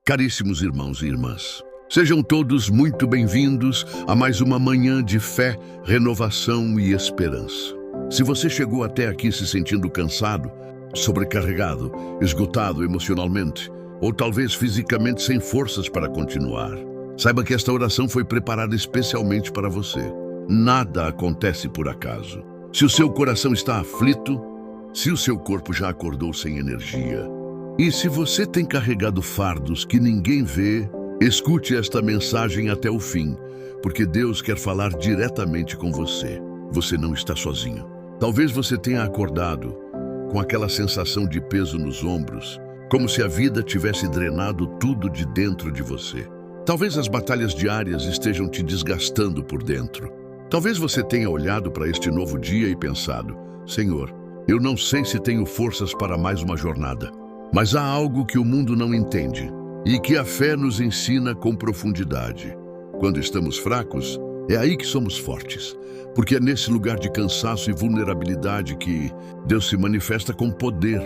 Caríssimos irmãos e irmãs, sejam todos muito bem-vindos a mais uma manhã de fé, renovação e esperança. Se você chegou até aqui se sentindo cansado, sobrecarregado, esgotado emocionalmente, ou talvez fisicamente sem forças para continuar, saiba que esta oração foi preparada especialmente para você. Nada acontece por acaso. Se o seu coração está aflito, se o seu corpo já acordou sem energia, e se você tem carregado fardos que ninguém vê, escute esta mensagem até o fim, porque Deus quer falar diretamente com você. Você não está sozinho. Talvez você tenha acordado com aquela sensação de peso nos ombros, como se a vida tivesse drenado tudo de dentro de você. Talvez as batalhas diárias estejam te desgastando por dentro. Talvez você tenha olhado para este novo dia e pensado: Senhor, eu não sei se tenho forças para mais uma jornada. Mas há algo que o mundo não entende e que a fé nos ensina com profundidade. Quando estamos fracos, é aí que somos fortes, porque é nesse lugar de cansaço e vulnerabilidade que Deus se manifesta com poder.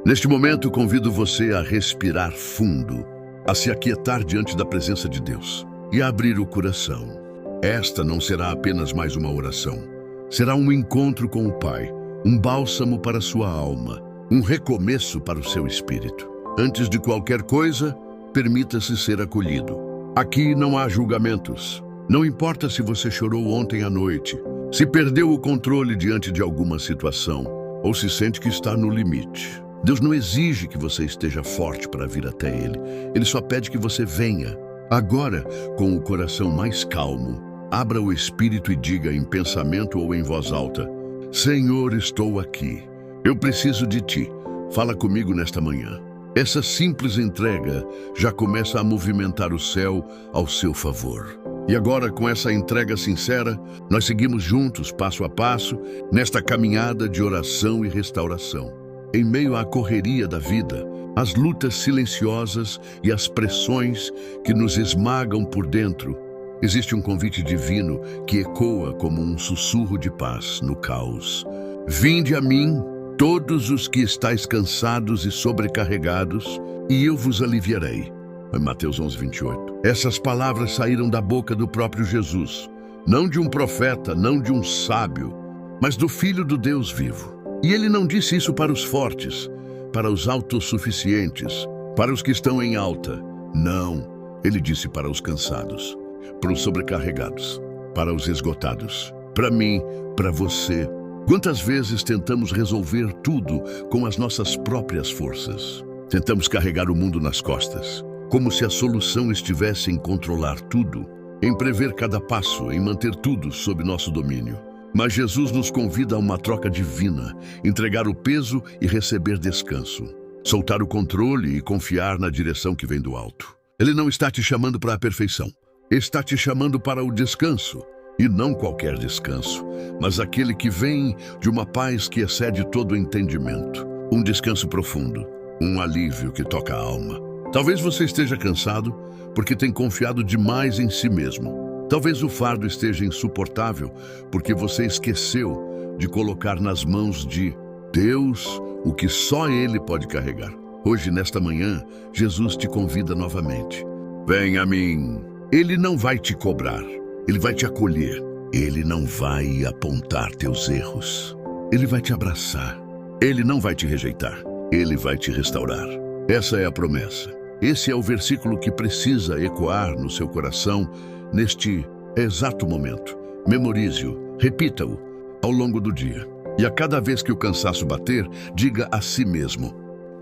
Neste momento, convido você a respirar fundo, a se aquietar diante da presença de Deus e a abrir o coração. Esta não será apenas mais uma oração. Será um encontro com o Pai, um bálsamo para a sua alma, um recomeço para o seu espírito. Antes de qualquer coisa, permita-se ser acolhido. Aqui não há julgamentos. Não importa se você chorou ontem à noite, se perdeu o controle diante de alguma situação, ou se sente que está no limite. Deus não exige que você esteja forte para vir até Ele. Ele só pede que você venha. Agora, com o coração mais calmo, abra o espírito e diga em pensamento ou em voz alta: Senhor, estou aqui. Eu preciso de Ti. Fala comigo nesta manhã. Essa simples entrega já começa a movimentar o céu ao seu favor. E agora, com essa entrega sincera, nós seguimos juntos, passo a passo, nesta caminhada de oração e restauração. Em meio à correria da vida, às lutas silenciosas e às pressões que nos esmagam por dentro, existe um convite divino que ecoa como um sussurro de paz no caos. Vinde a mim, todos os que estáis cansados e sobrecarregados, e eu vos aliviarei. Mateus 11:28. Essas palavras saíram da boca do próprio Jesus, não de um profeta, não de um sábio, mas do Filho do Deus vivo. E ele não disse isso para os fortes, para os autossuficientes, para os que estão em alta. Não, ele disse para os cansados, para os sobrecarregados, para os esgotados, para mim, para você. Quantas vezes tentamos resolver tudo com as nossas próprias forças? Tentamos carregar o mundo nas costas, como se a solução estivesse em controlar tudo, em prever cada passo, em manter tudo sob nosso domínio. Mas Jesus nos convida a uma troca divina, entregar o peso e receber descanso, soltar o controle e confiar na direção que vem do alto. Ele não está te chamando para a perfeição, está te chamando para o descanso. E não qualquer descanso, mas aquele que vem de uma paz que excede todo o entendimento. Um descanso profundo, um alívio que toca a alma. Talvez você esteja cansado porque tem confiado demais em si mesmo. Talvez o fardo esteja insuportável porque você esqueceu de colocar nas mãos de Deus o que só Ele pode carregar. Hoje, nesta manhã, Jesus te convida novamente. Venha a mim. Ele não vai te cobrar. Ele vai te acolher. Ele não vai apontar teus erros. Ele vai te abraçar. Ele não vai te rejeitar. Ele vai te restaurar. Essa é a promessa. Esse é o versículo que precisa ecoar no seu coração neste exato momento. Memorize-o, repita-o ao longo do dia. E a cada vez que o cansaço bater, diga a si mesmo: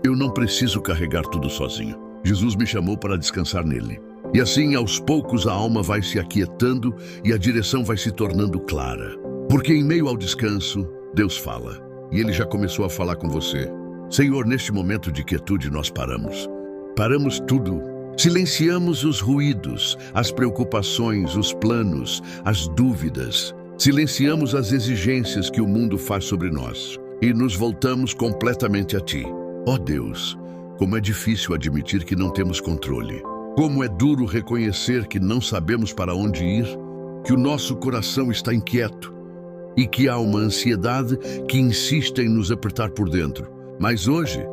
eu não preciso carregar tudo sozinho. Jesus me chamou para descansar nele. E assim, aos poucos, a alma vai se aquietando e a direção vai se tornando clara. Porque em meio ao descanso, Deus fala. E Ele já começou a falar com você. Senhor, neste momento de quietude nós paramos. Paramos tudo. Silenciamos os ruídos, as preocupações, os planos, as dúvidas. Silenciamos as exigências que o mundo faz sobre nós. E nos voltamos completamente a Ti. Ó Deus, como é difícil admitir que não temos controle. Como é duro reconhecer que não sabemos para onde ir, que o nosso coração está inquieto e que há uma ansiedade que insiste em nos apertar por dentro. Mas hoje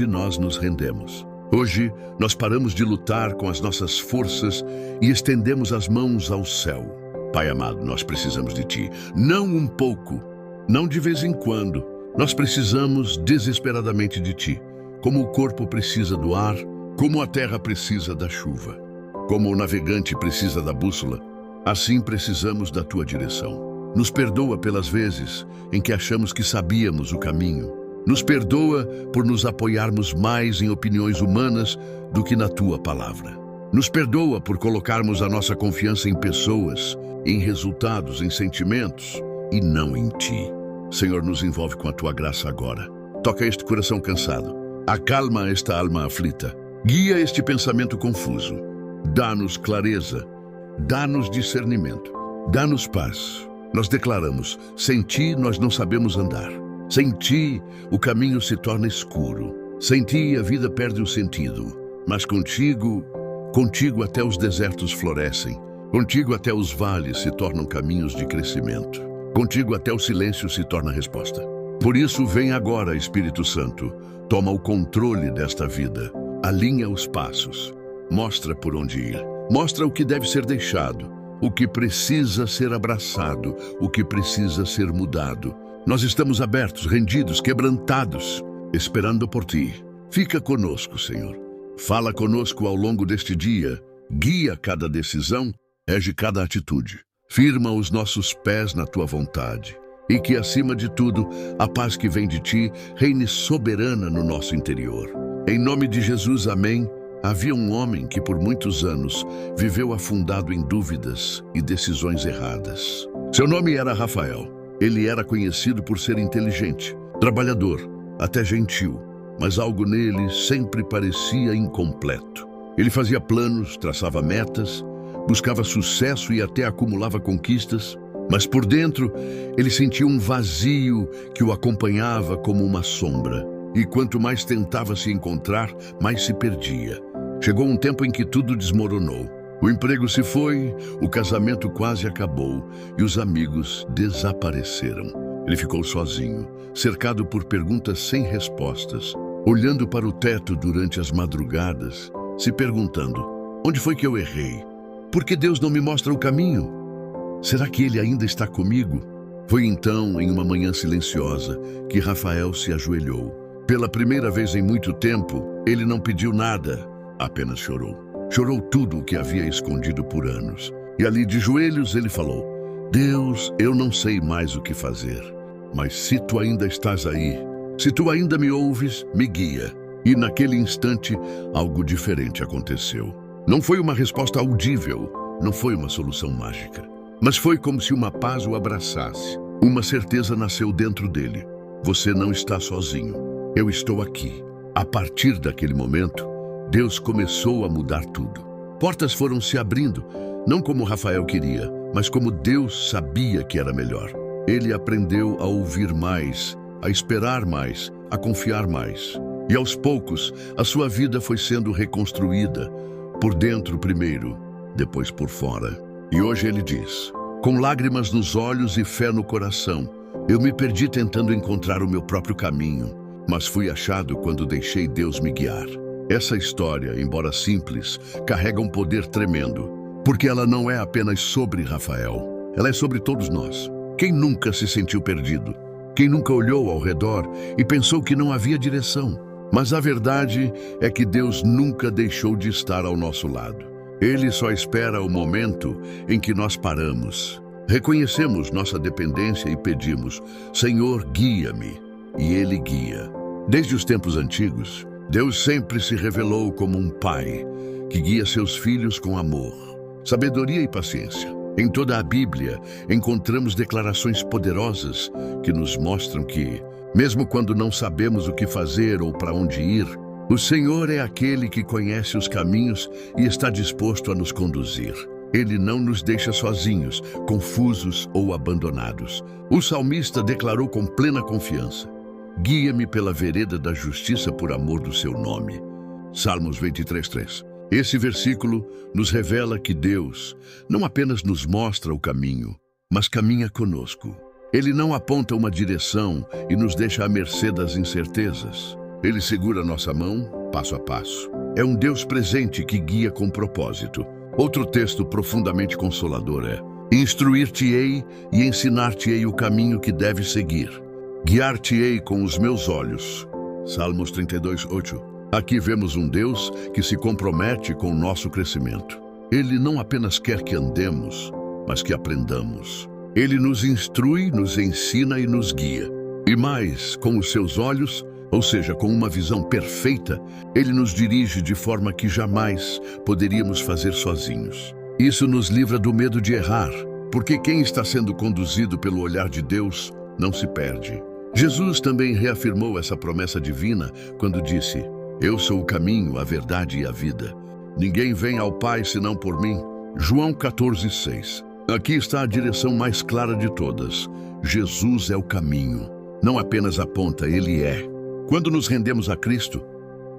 nós nos rendemos. Hoje, nós paramos de lutar com as nossas forças e estendemos as mãos ao céu. Pai amado, nós precisamos de Ti. Não um pouco, não de vez em quando. Nós precisamos desesperadamente de Ti. Como o corpo precisa do ar, como a terra precisa da chuva. Como o navegante precisa da bússola, assim precisamos da Tua direção. Nos perdoa pelas vezes em que achamos que sabíamos o caminho. Nos perdoa por nos apoiarmos mais em opiniões humanas do que na Tua palavra. Nos perdoa por colocarmos a nossa confiança em pessoas, em resultados, em sentimentos e não em Ti. Senhor, nos envolve com a Tua graça agora. Toca este coração cansado. Acalma esta alma aflita. Guia este pensamento confuso. Dá-nos clareza. Dá-nos discernimento. Dá-nos paz. Nós declaramos, sem Ti nós não sabemos andar. Sem Ti o caminho se torna escuro. Sem Ti a vida perde o sentido. Mas contigo até os desertos florescem. Contigo até os vales se tornam caminhos de crescimento. Contigo até o silêncio se torna resposta. Por isso vem agora, Espírito Santo, toma o controle desta vida. Alinha os passos. Mostra por onde ir. Mostra o que deve ser deixado. O que precisa ser abraçado. O que precisa ser mudado. Nós estamos abertos, rendidos, quebrantados, esperando por Ti. Fica conosco, Senhor. Fala conosco ao longo deste dia. Guia cada decisão, rege cada atitude. Firma os nossos pés na Tua vontade. E que, acima de tudo, a paz que vem de Ti reine soberana no nosso interior. Em nome de Jesus, amém. Havia um homem que por muitos anos viveu afundado em dúvidas e decisões erradas. Seu nome era Rafael. Ele era conhecido por ser inteligente, trabalhador, até gentil, mas algo nele sempre parecia incompleto. Ele fazia planos, traçava metas, buscava sucesso e até acumulava conquistas, mas por dentro ele sentia um vazio que o acompanhava como uma sombra. E quanto mais tentava se encontrar, mais se perdia. Chegou um tempo em que tudo desmoronou. O emprego se foi, o casamento quase acabou e os amigos desapareceram. Ele ficou sozinho, cercado por perguntas sem respostas, olhando para o teto durante as madrugadas, se perguntando: onde foi que eu errei? Por que Deus não me mostra o caminho? Será que Ele ainda está comigo? Foi então, em uma manhã silenciosa, que Rafael se ajoelhou. Pela primeira vez em muito tempo, ele não pediu nada, apenas chorou. Chorou tudo o que havia escondido por anos. E ali de joelhos ele falou: Deus, eu não sei mais o que fazer, mas se Tu ainda estás aí, se Tu ainda me ouves, me guia. E naquele instante, algo diferente aconteceu. Não foi uma resposta audível, não foi uma solução mágica, mas foi como se uma paz o abraçasse. Uma certeza nasceu dentro dele: você não está sozinho, eu estou aqui. A partir daquele momento, Deus começou a mudar tudo. Portas foram se abrindo, não como Rafael queria, mas como Deus sabia que era melhor. Ele aprendeu a ouvir mais, a esperar mais, a confiar mais. E aos poucos, a sua vida foi sendo reconstruída, por dentro primeiro, depois por fora. E hoje ele diz: com lágrimas nos olhos e fé no coração, eu me perdi tentando encontrar o meu próprio caminho, mas fui achado quando deixei Deus me guiar. Essa história, embora simples, carrega um poder tremendo, porque ela não é apenas sobre Rafael, ela é sobre todos nós. Quem nunca se sentiu perdido? Quem nunca olhou ao redor e pensou que não havia direção? Mas a verdade é que Deus nunca deixou de estar ao nosso lado. Ele só espera o momento em que nós paramos, reconhecemos nossa dependência e pedimos: Senhor, guia-me. E Ele guia. Desde os tempos antigos, Deus sempre se revelou como um pai que guia seus filhos com amor, sabedoria e paciência. Em toda a Bíblia, encontramos declarações poderosas que nos mostram que, mesmo quando não sabemos o que fazer ou para onde ir, o Senhor é aquele que conhece os caminhos e está disposto a nos conduzir. Ele não nos deixa sozinhos, confusos ou abandonados. O salmista declarou com plena confiança: guia-me pela vereda da justiça por amor do seu nome. Salmos 23:3. Esse versículo nos revela que Deus não apenas nos mostra o caminho, mas caminha conosco. Ele não aponta uma direção e nos deixa à mercê das incertezas. Ele segura nossa mão, passo a passo. É um Deus presente que guia com propósito. Outro texto profundamente consolador é: instruir-te-ei e ensinar-te-ei o caminho que deves seguir. Guiar-te-ei com os meus olhos. Salmos 32:8. Aqui vemos um Deus que se compromete com o nosso crescimento. Ele não apenas quer que andemos, mas que aprendamos. Ele nos instrui, nos ensina e nos guia. E mais, com os seus olhos, ou seja, com uma visão perfeita, ele nos dirige de forma que jamais poderíamos fazer sozinhos. Isso nos livra do medo de errar, porque quem está sendo conduzido pelo olhar de Deus não se perde. Jesus também reafirmou essa promessa divina quando disse: Eu sou o caminho, a verdade e a vida. Ninguém vem ao Pai senão por mim. João 14:6. Aqui está a direção mais clara de todas. Jesus é o caminho. Não apenas aponta, Ele é. Quando nos rendemos a Cristo,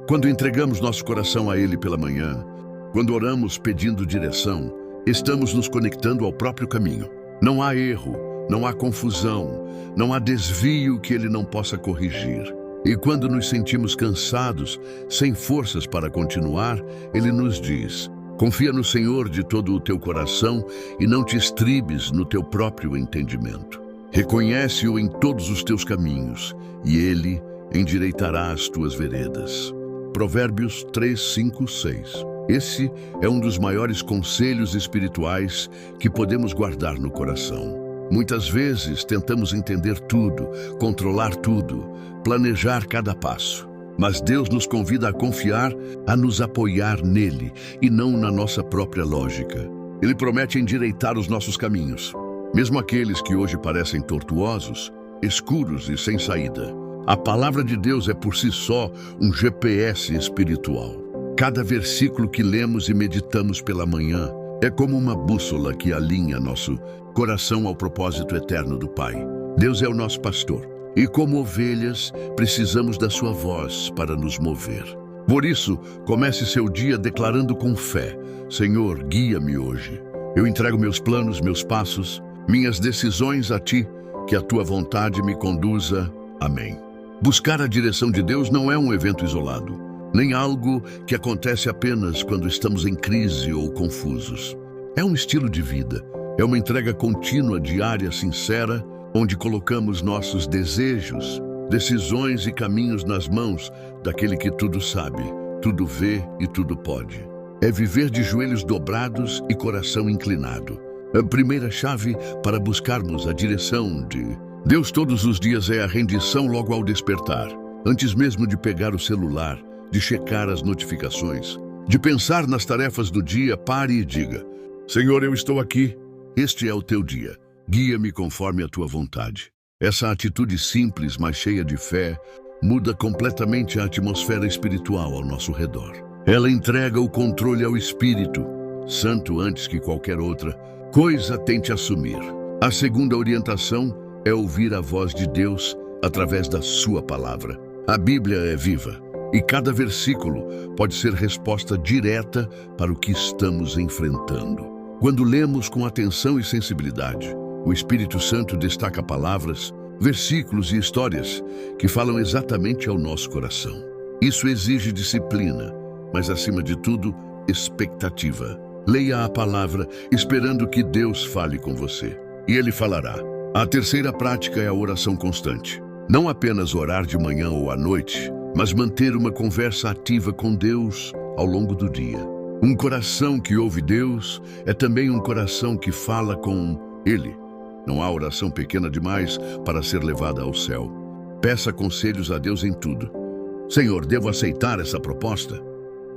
quando entregamos nosso coração a Ele pela manhã, quando oramos pedindo direção, estamos nos conectando ao próprio caminho. Não há erro, não há confusão, não há desvio que Ele não possa corrigir. E quando nos sentimos cansados, sem forças para continuar, Ele nos diz: confia no Senhor de todo o teu coração e não te estribes no teu próprio entendimento. Reconhece-o em todos os teus caminhos e Ele endireitará as tuas veredas. Provérbios 3, 5, 6. Esse é um dos maiores conselhos espirituais que podemos guardar no coração. Muitas vezes tentamos entender tudo, controlar tudo, planejar cada passo. Mas Deus nos convida a confiar, a nos apoiar nele e não na nossa própria lógica. Ele promete endireitar os nossos caminhos, mesmo aqueles que hoje parecem tortuosos, escuros e sem saída. A palavra de Deus é por si só um GPS espiritual. Cada versículo que lemos e meditamos pela manhã é como uma bússola que alinha nosso coração ao propósito eterno do Pai. Deus é o nosso pastor e, como ovelhas, precisamos da sua voz para nos mover. Por isso, comece seu dia declarando com fé: Senhor, guia-me hoje. Eu entrego meus planos, meus passos, minhas decisões a Ti, que a Tua vontade me conduza. Amém. Buscar a direção de Deus não é um evento isolado, nem algo que acontece apenas quando estamos em crise ou confusos. É um estilo de vida, é uma entrega contínua, diária, sincera, onde colocamos nossos desejos, decisões e caminhos nas mãos daquele que tudo sabe, tudo vê e tudo pode. É viver de joelhos dobrados e coração inclinado. A primeira chave para buscarmos a direção de Deus todos os dias é a rendição logo ao despertar. Antes mesmo de pegar o celular, de checar as notificações, de pensar nas tarefas do dia, pare e diga: Senhor, eu estou aqui. Este é o teu dia. Guia-me conforme a tua vontade. Essa atitude simples, mas cheia de fé, muda completamente a atmosfera espiritual ao nosso redor. Ela entrega o controle ao Espírito Santo antes que qualquer outra coisa tente assumir. A segunda orientação é ouvir a voz de Deus através da sua palavra. A Bíblia é viva e cada versículo pode ser resposta direta para o que estamos enfrentando. Quando lemos com atenção e sensibilidade, o Espírito Santo destaca palavras, versículos e histórias que falam exatamente ao nosso coração. Isso exige disciplina, mas acima de tudo, expectativa. Leia a palavra esperando que Deus fale com você, e Ele falará. A terceira prática é a oração constante. Não apenas orar de manhã ou à noite, mas manter uma conversa ativa com Deus ao longo do dia. Um coração que ouve Deus é também um coração que fala com Ele. Não há oração pequena demais para ser levada ao céu. Peça conselhos a Deus em tudo. Senhor, devo aceitar essa proposta?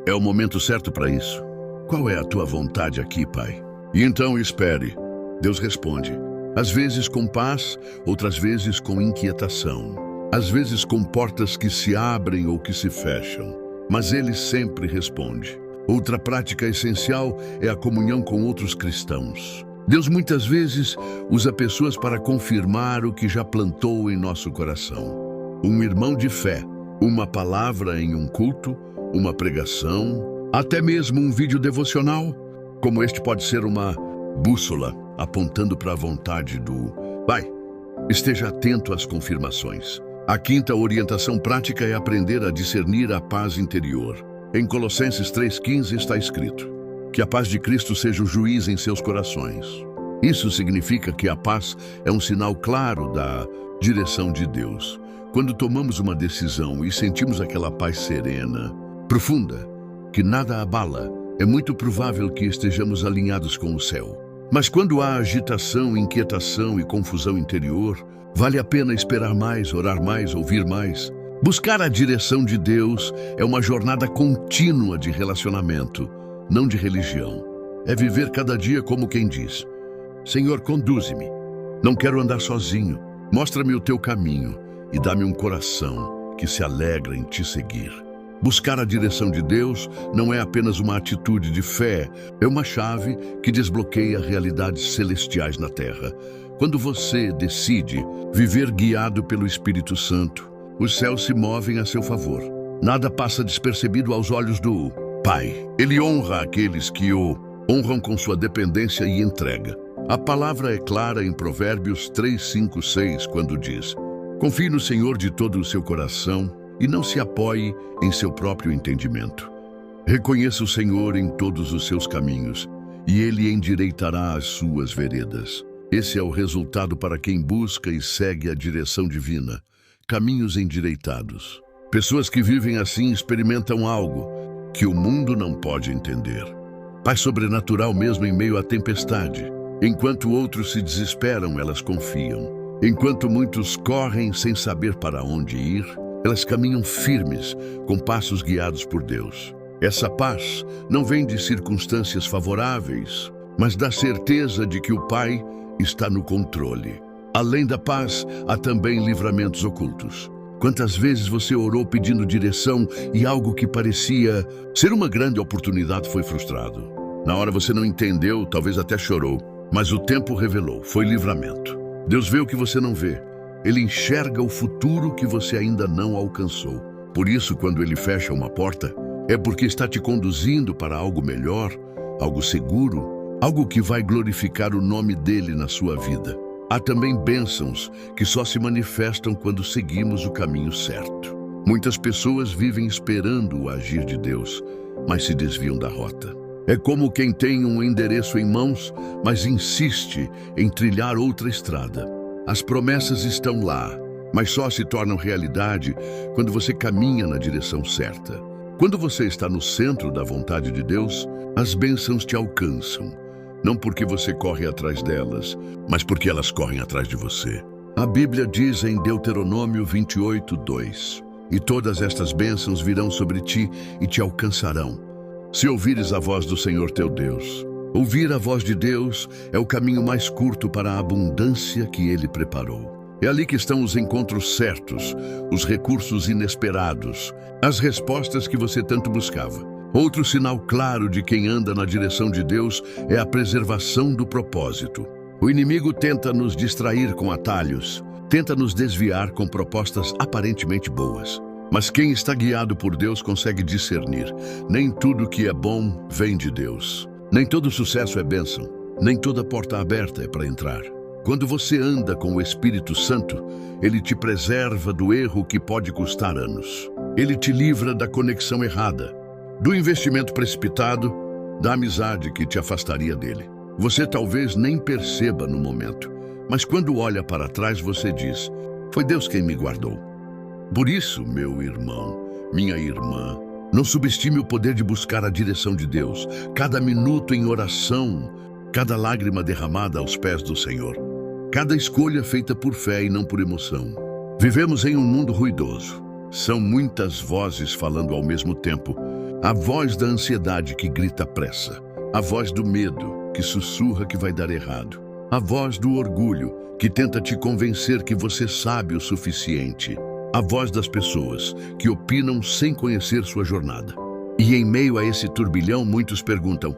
É o momento certo para isso. Qual é a tua vontade aqui, Pai? E então espere. Deus responde. Às vezes com paz, outras vezes com inquietação. Às vezes com portas que se abrem ou que se fecham. Mas Ele sempre responde. Outra prática essencial é a comunhão com outros cristãos. Deus muitas vezes usa pessoas para confirmar o que já plantou em nosso coração. Um irmão de fé, uma palavra em um culto, uma pregação, até mesmo um vídeo devocional, como este pode ser uma bússola apontando para a vontade do Pai. Esteja atento às confirmações. A quinta orientação prática é aprender a discernir a paz interior. Em Colossenses 3,15 está escrito: que a paz de Cristo seja o juiz em seus corações. Isso significa que a paz é um sinal claro da direção de Deus. Quando tomamos uma decisão e sentimos aquela paz serena, profunda, que nada abala, é muito provável que estejamos alinhados com o céu. Mas quando há agitação, inquietação e confusão interior, vale a pena esperar mais, orar mais, ouvir mais. Buscar a direção de Deus é uma jornada contínua de relacionamento, não de religião. É viver cada dia como quem diz: Senhor, conduze-me. Não quero andar sozinho. Mostra-me o teu caminho e dá-me um coração que se alegra em te seguir. Buscar a direção de Deus não é apenas uma atitude de fé, é uma chave que desbloqueia realidades celestiais na terra. Quando você decide viver guiado pelo Espírito Santo, os céus se movem a seu favor. Nada passa despercebido aos olhos do Pai. Ele honra aqueles que o honram com sua dependência e entrega. A palavra é clara em Provérbios 3, 5, 6, quando diz: confie no Senhor de todo o seu coração e não se apoie em seu próprio entendimento. Reconheça o Senhor em todos os seus caminhos e Ele endireitará as suas veredas. Esse é o resultado para quem busca e segue a direção divina, caminhos endireitados. Pessoas que vivem assim experimentam algo que o mundo não pode entender. Paz sobrenatural mesmo em meio à tempestade. Enquanto outros se desesperam, elas confiam. Enquanto muitos correm sem saber para onde ir, elas caminham firmes, com passos guiados por Deus. Essa paz não vem de circunstâncias favoráveis, mas da certeza de que o Pai está no controle. Além da paz, há também livramentos ocultos. Quantas vezes você orou pedindo direção e algo que parecia ser uma grande oportunidade foi frustrado? Na hora você não entendeu, talvez até chorou, mas o tempo revelou, foi livramento. Deus vê o que você não vê. Ele enxerga o futuro que você ainda não alcançou. Por isso, quando Ele fecha uma porta, é porque está te conduzindo para algo melhor, algo seguro, algo que vai glorificar o nome dEle na sua vida. Há também bênçãos que só se manifestam quando seguimos o caminho certo. Muitas pessoas vivem esperando o agir de Deus, mas se desviam da rota. É como quem tem um endereço em mãos, mas insiste em trilhar outra estrada. As promessas estão lá, mas só se tornam realidade quando você caminha na direção certa. Quando você está no centro da vontade de Deus, as bênçãos te alcançam. Não porque você corre atrás delas, mas porque elas correm atrás de você. A Bíblia diz em Deuteronômio 28, 2: e todas estas bênçãos virão sobre ti e te alcançarão, se ouvires a voz do Senhor teu Deus. Ouvir a voz de Deus é o caminho mais curto para a abundância que Ele preparou. É ali que estão os encontros certos, os recursos inesperados, as respostas que você tanto buscava. Outro sinal claro de quem anda na direção de Deus é a preservação do propósito. O inimigo tenta nos distrair com atalhos, tenta nos desviar com propostas aparentemente boas. Mas quem está guiado por Deus consegue discernir. Nem tudo que é bom vem de Deus. Nem todo sucesso é bênção. Nem toda porta aberta é para entrar. Quando você anda com o Espírito Santo, Ele te preserva do erro que pode custar anos. Ele te livra da conexão errada, do investimento precipitado, da amizade que te afastaria dele. Você talvez nem perceba no momento, mas quando olha para trás você diz: foi Deus quem me guardou. Por isso, meu irmão, minha irmã, não subestime o poder de buscar a direção de Deus. Cada minuto em oração, cada lágrima derramada aos pés do Senhor, cada escolha feita por fé e não por emoção. Vivemos em um mundo ruidoso. São muitas vozes falando ao mesmo tempo. A voz da ansiedade que grita pressa. A voz do medo que sussurra que vai dar errado. A voz do orgulho que tenta te convencer que você sabe o suficiente. A voz das pessoas que opinam sem conhecer sua jornada. E em meio a esse turbilhão, muitos perguntam: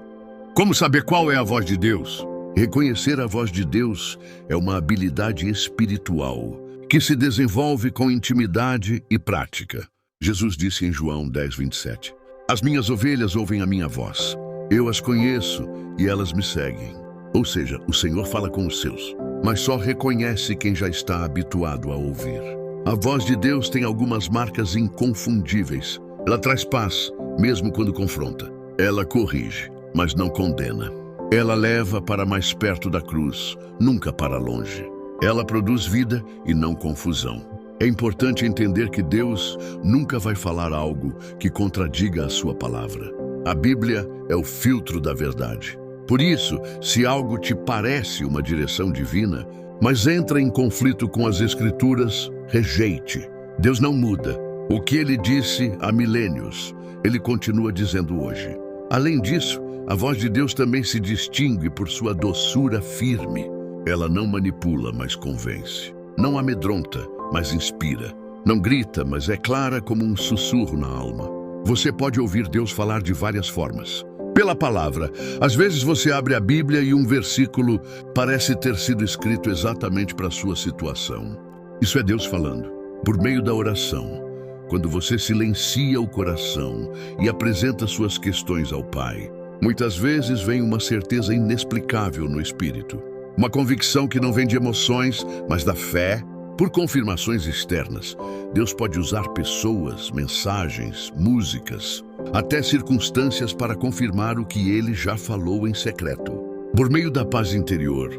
como saber qual é a voz de Deus? Reconhecer a voz de Deus é uma habilidade espiritual que se desenvolve com intimidade e prática. Jesus disse em João 10, 27: as minhas ovelhas ouvem a minha voz. Eu as conheço e elas me seguem. Ou seja, o Senhor fala com os seus, mas só reconhece quem já está habituado a ouvir. A voz de Deus tem algumas marcas inconfundíveis. Ela traz paz, mesmo quando confronta. Ela corrige, mas não condena. Ela leva para mais perto da cruz, nunca para longe. Ela produz vida e não confusão. É importante entender que Deus nunca vai falar algo que contradiga a sua palavra. A Bíblia é o filtro da verdade. Por isso, se algo te parece uma direção divina, mas entra em conflito com as Escrituras, rejeite. Deus não muda. O que ele disse há milênios, ele continua dizendo hoje. Além disso, a voz de Deus também se distingue por sua doçura firme. Ela não manipula, mas convence. Não amedronta, mas inspira. Não grita, mas é clara como um sussurro na alma. Você pode ouvir Deus falar de várias formas. Pela palavra, às vezes você abre a Bíblia e um versículo parece ter sido escrito exatamente para a sua situação. Isso é Deus falando. Por meio da oração, quando você silencia o coração e apresenta suas questões ao Pai, muitas vezes vem uma certeza inexplicável no espírito. Uma convicção que não vem de emoções, mas da fé. Por confirmações externas, Deus pode usar pessoas, mensagens, músicas, até circunstâncias para confirmar o que Ele já falou em secreto. Por meio da paz interior,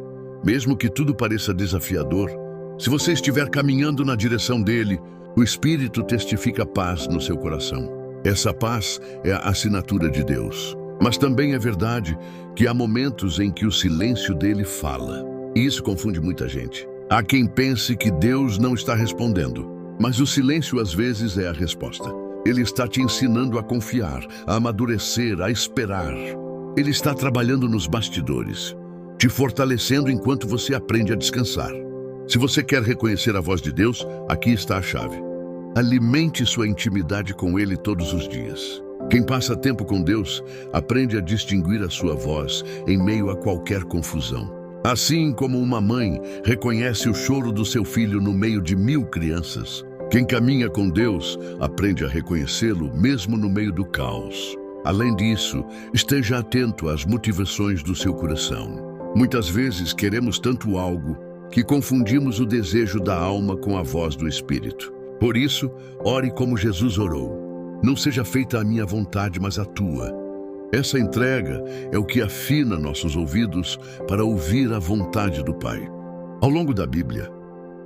mesmo que tudo pareça desafiador, se você estiver caminhando na direção dele, o Espírito testifica paz no seu coração. Essa paz é a assinatura de Deus. Mas também é verdade que há momentos em que o silêncio dele fala. E isso confunde muita gente. Há quem pense que Deus não está respondendo, mas o silêncio às vezes é a resposta. Ele está te ensinando a confiar, a amadurecer, a esperar. Ele está trabalhando nos bastidores, te fortalecendo enquanto você aprende a descansar. Se você quer reconhecer a voz de Deus, aqui está a chave. Alimente sua intimidade com Ele todos os dias. Quem passa tempo com Deus aprende a distinguir a sua voz em meio a qualquer confusão. Assim como uma mãe reconhece o choro do seu filho no meio de 1000 crianças, quem caminha com Deus aprende a reconhecê-lo mesmo no meio do caos. Além disso, esteja atento às motivações do seu coração. Muitas vezes queremos tanto algo que confundimos o desejo da alma com a voz do Espírito. Por isso, ore como Jesus orou. Não seja feita a minha vontade, mas a tua. Essa entrega é o que afina nossos ouvidos para ouvir a vontade do Pai. Ao longo da Bíblia,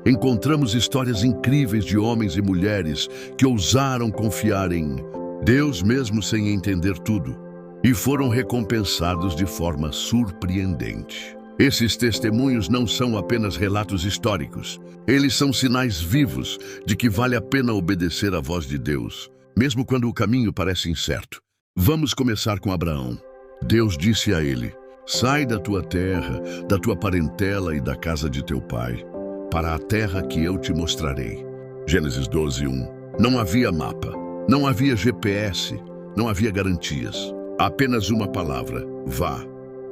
encontramos histórias incríveis de homens e mulheres que ousaram confiar em Deus mesmo sem entender tudo e foram recompensados de forma surpreendente. Esses testemunhos não são apenas relatos históricos. Eles são sinais vivos de que vale a pena obedecer à voz de Deus, mesmo quando o caminho parece incerto. Vamos começar com Abraão. Deus disse a ele: sai da tua terra, da tua parentela e da casa de teu pai, para a terra que eu te mostrarei. Gênesis 12:1. Não havia mapa, não havia GPS, não havia garantias. Apenas uma palavra: vá.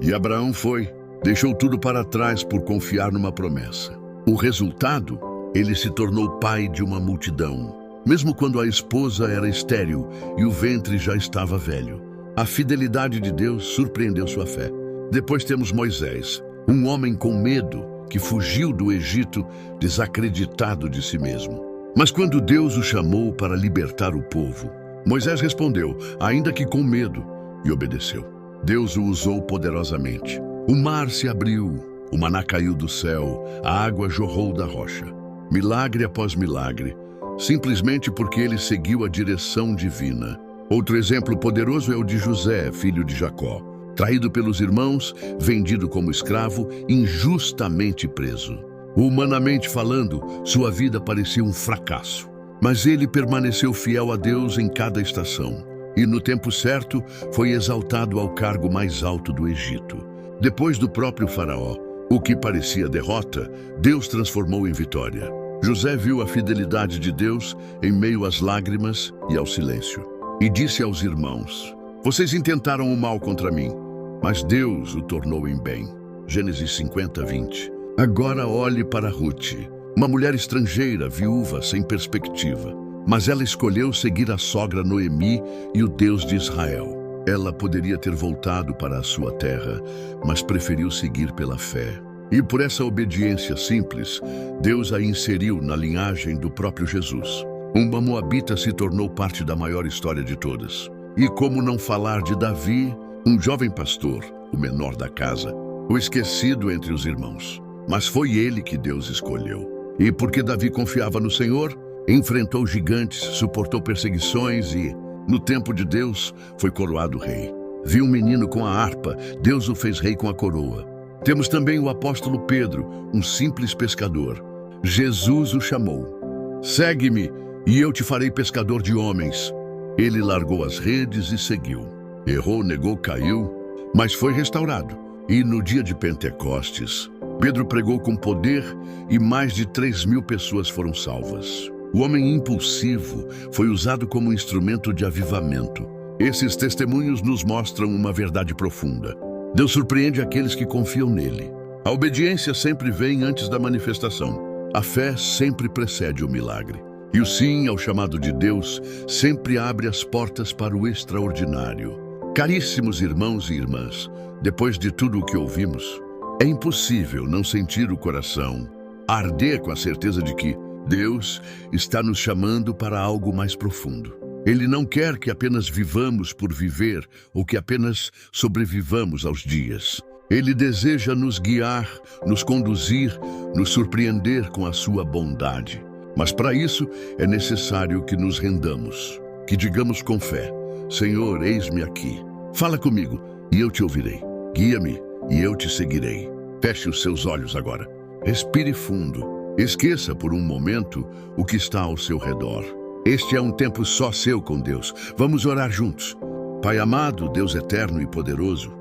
E Abraão foi, deixou tudo para trás por confiar numa promessa. O resultado? Ele se tornou pai de uma multidão. Mesmo quando a esposa era estéril e o ventre já estava velho. A fidelidade de Deus surpreendeu sua fé. Depois temos Moisés, um homem com medo que fugiu do Egito desacreditado de si mesmo. Mas quando Deus o chamou para libertar o povo, Moisés respondeu, ainda que com medo, e obedeceu. Deus o usou poderosamente. O mar se abriu, o maná caiu do céu, a água jorrou da rocha. Milagre após milagre, simplesmente porque ele seguiu a direção divina. Outro exemplo poderoso é o de José, filho de Jacó. Traído pelos irmãos, vendido como escravo, injustamente preso. Humanamente falando, sua vida parecia um fracasso. Mas ele permaneceu fiel a Deus em cada estação. E no tempo certo, foi exaltado ao cargo mais alto do Egito. Depois do próprio faraó, o que parecia derrota, Deus transformou em vitória. José viu a fidelidade de Deus em meio às lágrimas e ao silêncio. E disse aos irmãos, vocês intentaram o mal contra mim, mas Deus o tornou em bem. Gênesis 50:20. Agora olhe para Ruth, uma mulher estrangeira, viúva, sem perspectiva. Mas ela escolheu seguir a sogra Noemi e o Deus de Israel. Ela poderia ter voltado para a sua terra, mas preferiu seguir pela fé. E por essa obediência simples, Deus a inseriu na linhagem do próprio Jesus. Uma moabita se tornou parte da maior história de todas. E como não falar de Davi, um jovem pastor, o menor da casa, o esquecido entre os irmãos. Mas foi ele que Deus escolheu. E porque Davi confiava no Senhor, enfrentou gigantes, suportou perseguições e, no tempo de Deus, foi coroado rei. Viu um menino com a harpa, Deus o fez rei com a coroa. Temos também o apóstolo Pedro, um simples pescador. Jesus o chamou. Segue-me, e eu te farei pescador de homens. Ele largou as redes e seguiu. Errou, negou, caiu, mas foi restaurado. E no dia de Pentecostes, Pedro pregou com poder e mais de 3.000 pessoas foram salvas. O homem impulsivo foi usado como instrumento de avivamento. Esses testemunhos nos mostram uma verdade profunda. Deus surpreende aqueles que confiam nele. A obediência sempre vem antes da manifestação. A fé sempre precede o milagre. E o sim ao chamado de Deus sempre abre as portas para o extraordinário. Caríssimos irmãos e irmãs, depois de tudo o que ouvimos, é impossível não sentir o coração arder com a certeza de que Deus está nos chamando para algo mais profundo. Ele não quer que apenas vivamos por viver ou que apenas sobrevivamos aos dias. Ele deseja nos guiar, nos conduzir, nos surpreender com a sua bondade. Mas para isso é necessário que nos rendamos, que digamos com fé: Senhor, eis-me aqui. Fala comigo e eu te ouvirei. Guia-me e eu te seguirei. Feche os seus olhos agora. Respire fundo. Esqueça por um momento o que está ao seu redor. Este é um tempo só seu com Deus. Vamos orar juntos. Pai amado, Deus eterno e poderoso,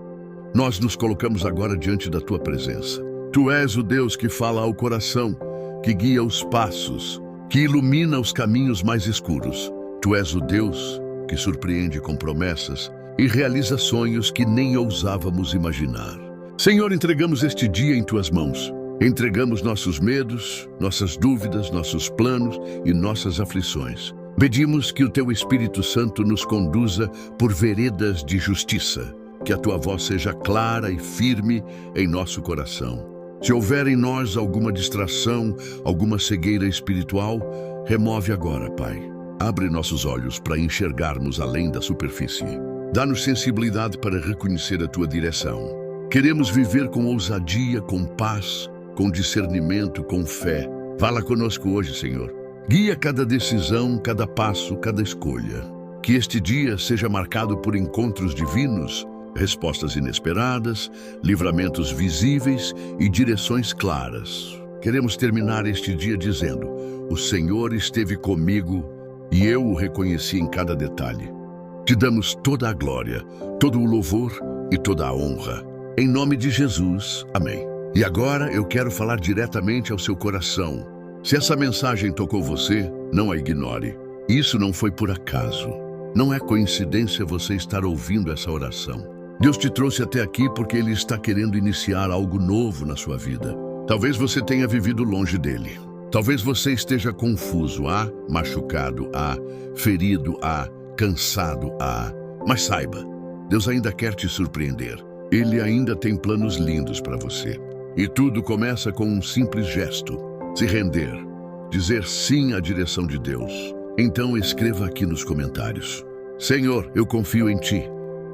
nós nos colocamos agora diante da Tua presença. Tu és o Deus que fala ao coração, que guia os passos, que ilumina os caminhos mais escuros. Tu és o Deus que surpreende com promessas e realiza sonhos que nem ousávamos imaginar. Senhor, entregamos este dia em Tuas mãos. Entregamos nossos medos, nossas dúvidas, nossos planos e nossas aflições. Pedimos que o Teu Espírito Santo nos conduza por veredas de justiça, que a Tua voz seja clara e firme em nosso coração. Se houver em nós alguma distração, alguma cegueira espiritual, remove agora, Pai. Abre nossos olhos para enxergarmos além da superfície. Dá-nos sensibilidade para reconhecer a Tua direção. Queremos viver com ousadia, com paz, com discernimento, com fé. Fala conosco hoje, Senhor. Guia cada decisão, cada passo, cada escolha. Que este dia seja marcado por encontros divinos, respostas inesperadas, livramentos visíveis e direções claras. Queremos terminar este dia dizendo: o Senhor esteve comigo e eu o reconheci em cada detalhe. Te damos toda a glória, todo o louvor e toda a honra. Em nome de Jesus, amém. E agora eu quero falar diretamente ao seu coração. Se essa mensagem tocou você, não a ignore. Isso não foi por acaso. Não é coincidência você estar ouvindo essa oração. Deus te trouxe até aqui porque Ele está querendo iniciar algo novo na sua vida. Talvez você tenha vivido longe dele. Talvez você esteja confuso, machucado, ferido, cansado, Mas saiba, Deus ainda quer te surpreender. Ele ainda tem planos lindos para você. E tudo começa com um simples gesto: se render, dizer sim à direção de Deus. Então escreva aqui nos comentários: Senhor, eu confio em Ti.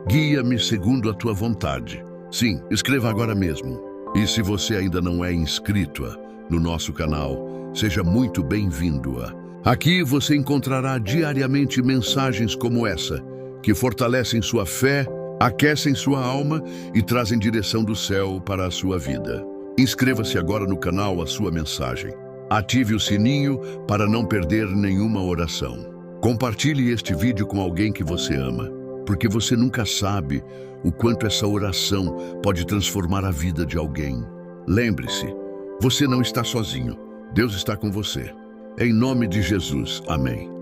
Guia-me segundo a Tua vontade. Sim, escreva agora mesmo. E se você ainda não é inscrito no nosso canal, seja muito bem-vindo. Aqui você encontrará diariamente mensagens como essa, que fortalecem sua fé, aquecem sua alma e trazem direção do céu para a sua vida. Inscreva-se agora no canal A Sua Mensagem. Ative o sininho para não perder nenhuma oração. Compartilhe este vídeo com alguém que você ama, porque você nunca sabe o quanto essa oração pode transformar a vida de alguém. Lembre-se, você não está sozinho. Deus está com você. Em nome de Jesus, amém.